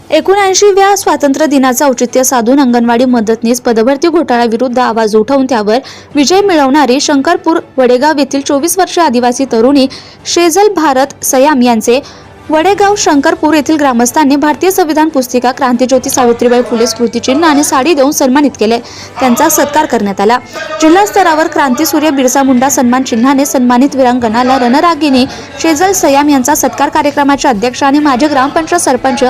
79व्या स्वातंत्र्य दिनाचं औचित्य साधून अंगणवाडी मदतनीस पदभरती घोटाळा विरुद्ध आवाज उठवून त्यावर विजय मिळवणारी शंकरपूर वडेगाव येथील 24 वर्षीय आदिवासी तरुणी शेजल भारत सयाम यांचे वडेगाव शंकरपूर येथील ग्रामस्थांनी भारतीय संविधान पुस्तिका, क्रांतीज्योती सावित्रीबाई फुले स्मृतिचिन्ह आणि साडी देऊन सन्मानित केले. त्यांचा सत्कार करण्यात आला. जिल्हा स्तरावर क्रांतीसूर्य बिरसा मुंडा सन्मान चिन्हाने सन्मानित वीरांगनाला रणरागिणी शेजल सयाम यांचा सत्कार कार्यक्रमाचे अध्यक्ष आणि माजी ग्रामपंचायत सरपंच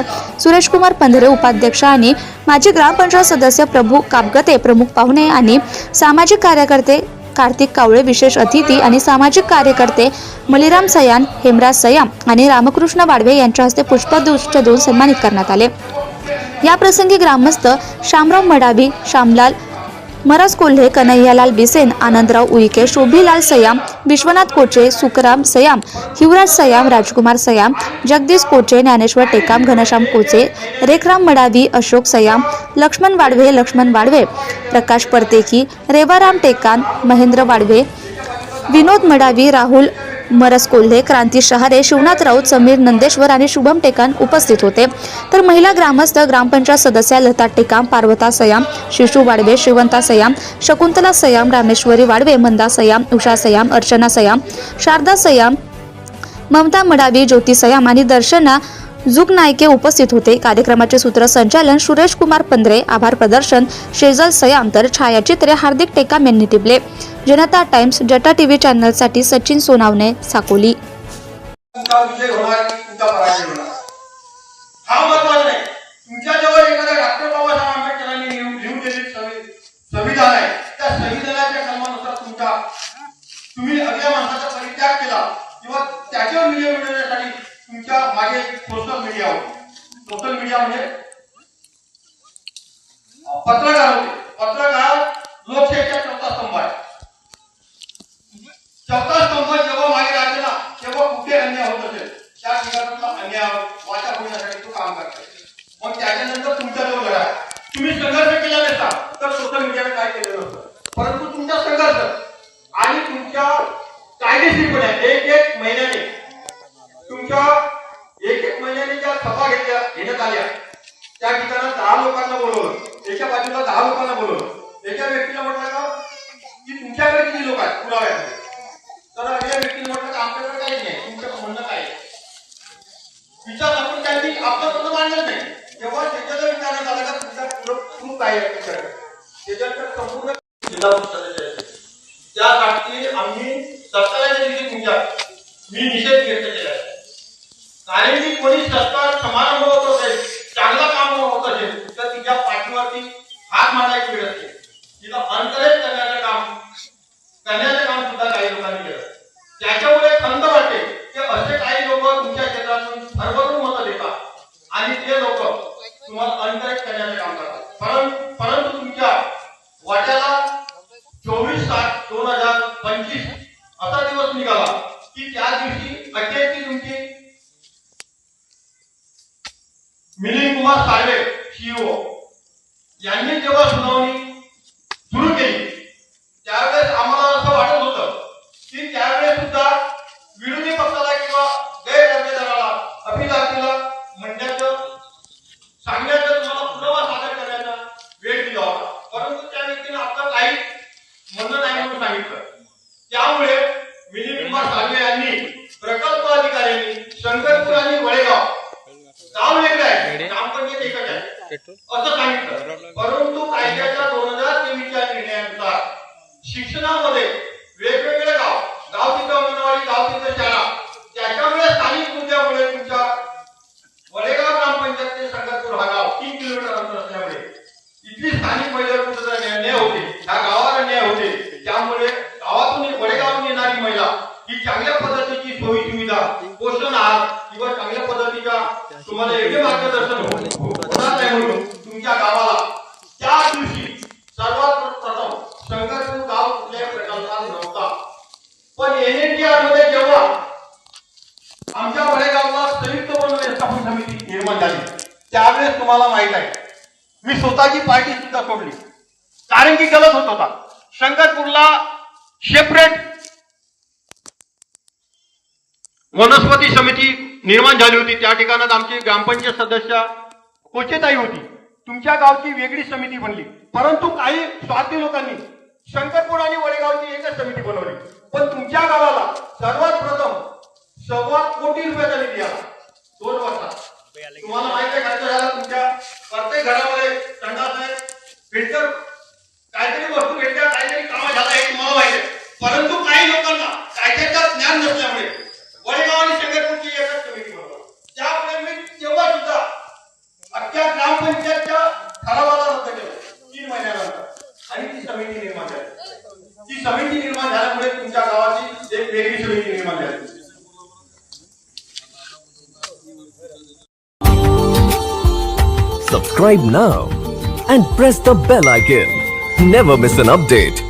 सुरेशकुमार पंधरे, उपाध्यक्ष आणि माजी ग्रामपंचायत सदस्य प्रभू कापगते प्रमुख पाहुणे आणि सामाजिक कार्यकर्ते कार्तिक कावळे विशेष अतिथी आणि सामाजिक कार्यकर्ते मलिराम सयान, हेमराज सयाम आणि रामकृष्ण वाडवे यांच्या हस्ते पुष्पगुच्छ देऊन सन्मानित करण्यात आले. या प्रसंगी ग्रामस्थ शामराव मडावी, श्यामलाल मरास कोल्हे, कन्हैयालाल बिसेन, आनंदराव उईके, शोभीलाल सयाम, विश्वनाथ कोचे, सुखराम सयाम, हिवराज सयाम, राजकुमार सयाम, जगदीश कोचे, ज्ञानेश्वर टेकाम, घनश्याम कोचे, रेखराम मडावी, अशोक सयाम, लक्ष्मण वाडवे, प्रकाश परतेकी, रेवाराम टेकान, महेंद्र वाडवे, विनोद मडावी, राहुल मरस कोल्हे, क्रांती शहारे, शिवनाथ राऊत, समीर नंदेश्वर आणि शुभम टेकान उपस्थित होते. तर महिला ग्रामस्थ, ग्रामपंचायत सदस्या लता टेकाम, पार्वता सयाम, शिशू वाडवे, शिवंता सयाम, शकुंतला सयाम, रामेश्वरी वाडवे, मंदा सयाम, उषा सयाम, अर्चना सयाम, शारदा सयाम, ममता मडावी, ज्योती सयाम आणि दर्शना जुग नायके उपस्थित होते. कार्यक्रमाचे सूत्रसंचालन सुरेश कुमार पंधरे, आभार प्रदर्शन शेजल सयाम, तर छायाचित्रे हार्दिक टेकाम यांनी टिपले. जनता टाइम्स जटा टीव्ही चॅनलसाठी सचिन सोनावणे, साकोली. तुम्ही अगल्या माणसाचा परित्याग केला किंवा त्याच्यावर विजय मिळवण्यासाठी तुमच्या मागे सोशल मीडिया होती. सोशल मीडिया म्हणजे पत्रकार होते. पत्रकार लोकशाहीचा चौथा स्तंभ आहे. चौथा स्तंभ जेव्हा मागे राहते ना तेव्हा कुठे अन्याय होत असेल त्या ठिकाणातला अन्याय वाचा होण्यासाठी तो काम करतो. मग त्याच्यानंतर तुमचा जो लढा तुम्ही संघर्ष केला नसता तर सोशल मीडियाने काय केलं नसतं. परंतु तुमचा संघर्ष आणि तुमच्या कायदेशीरपणे एक महिन्याने तुमच्या एक महिन्याने ज्या सभा घेण्यात आल्या त्या ठिकाणी 10 लोकांना बोलवलं, एका बाजूला 10 लोकांना बोलवलं. एका व्यक्तीला म्हटलं का की तुमच्याकडे किती लोक आहेत पुराव्याकडे, तर अगल्या व्यक्तीने म्हटलं का आमच्याकडे काही नाही, तुमचं म्हणणं काय विचार आपण त्यांनी आपलं म्हणणं मांडलं नाही. जेव्हा त्याच्याला विचारण्यात आलं का तुमचा प्रूफ काय आहे त्याच्यानंतर संपूर्ण जिल्हा परिषदेचे त्यासाठी आम्ही 17व्या दिवशी तुमच्या मी निषेध व्यक्त केला आहे. कारण की कोणी सरकार समारंभ होत असेल, चांगला काम होत असेल तर तिच्या पाठीवरती हात मारायची वेळ असते. तिला एनकरेज करण्याचं काम सुद्धा काही लोकांनी केलं. त्याच्यामुळे खंत वाटते की असे काही लोक तुमच्या क्षेत्रातून भरभरून मतं देतात आणि ते लोक तुम्हाला एनकरेज करण्याचं काम करतात. परंतु तुमच्या वाट्याला 24/7/2025 असा दिवस निघाला की त्या दिवशी अखेरची तुमची मिलिंद कुमार साळवे सीईओ यांनी जेव्हा सुनावणी सुरू केली त्यावेळेस आम्हाला असं वाटत होतं की त्यावेळेस सुद्धा विरोधी पक्षाला किंवा गैरदावेदाराला अभिलाषीला म्हणण्याचं सांगण्याचं तुम्हाला पुरावा सादर करण्याचा वेळ दिला होता. परंतु त्या व्यक्तीने आपलं काही म्हणणं नाही म्हणून सांगितलं. त्यामुळे मिलिंद कुमार साळवे यांनी प्रकल्प अधिकाऱ्यांनी शंकरपूर आणि वडेगाव गाव वेगळं आहे, ग्रामपंचायत एकच आहे असं सांगितलं. परंतु कायद्याच्या 2023च्या निर्णयानुसार शिक्षणामध्ये वेगवेगळे गाव तिथं अंगणवाडी, गाव तिथं शाळा, त्याच्यामुळे स्थानिक मुद्द्यामुळे तुमच्या वडेगाव ग्रामपंचायत ते शंकरपूर हा गाव 3 किलोमीटर अंतर असल्यामुळे इथली स्थानिक महिलांचा न्याय होते, त्या गावाला न्याय होते. त्यामुळे गावातून वडेगावातून येणारी महिला ही चांगल्या पद्धतीची सोयी सुविधा, पोषण आहार किंवा चांगल्या पद्धतीचा तुम्हाला योग्य मार्गदर्शन होणार नाही म्हणून तुमच्या गावाला त्या दिवशी सर्वात प्रथम शंकरपूर गाव कुठल्याही प्रकल्पात नव्हता. पण NNTR मध्ये जेव्हा आमच्या वडेगावला संयुक्त वन व्यवस्थापन समिती निर्माण झाली त्यावेळेस तुम्हाला माहित आहे मी स्वतःची पार्टी सुद्धा सोडली कारण की गलत होत होता. शंकरपूरला सेपरेट वनस्पती समिती निर्माण झाली होती. त्या ठिकाणात आमची ग्रामपंचायत सदस्य कोचेताई होती, तुमच्या गावची वेगळी समिती बनली, परंतु काही स्वार्थी लोकांनी शंकरपूर आणि वडेगावची एकच समिती बनवली. पण तुमच्या गावाला सर्वात प्रथम 1.25 कोटी रुपयाचा निधी आला 2 वर्षात. तुम्हाला माहिती आहे खर्च झाला तुमच्या प्रत्येक घरामध्ये संडास आहे, फिल्टर, काहीतरी वस्तू भेटल्या, काहीतरी कामं झाला हे तुम्हाला माहिती आहे. परंतु काही लोकांना कायद्याचं ज्ञान नसल्यामुळे वडेगाव आणि शंकरपूरची एकच समिती बनवली. त्यामुळे मी तेव्हा सुद्धा अख्ख्या ग्रामपंचायतच्या ठरावाला रद्द केलं 3 महिन्यानंतर आणि ती समिती निर्माण झाली. ती समिती निर्माण झाल्यामुळे तुमच्या गावाची एक वेगळी समिती निर्माण झाली. Subscribe now and press the bell icon. Never miss an update.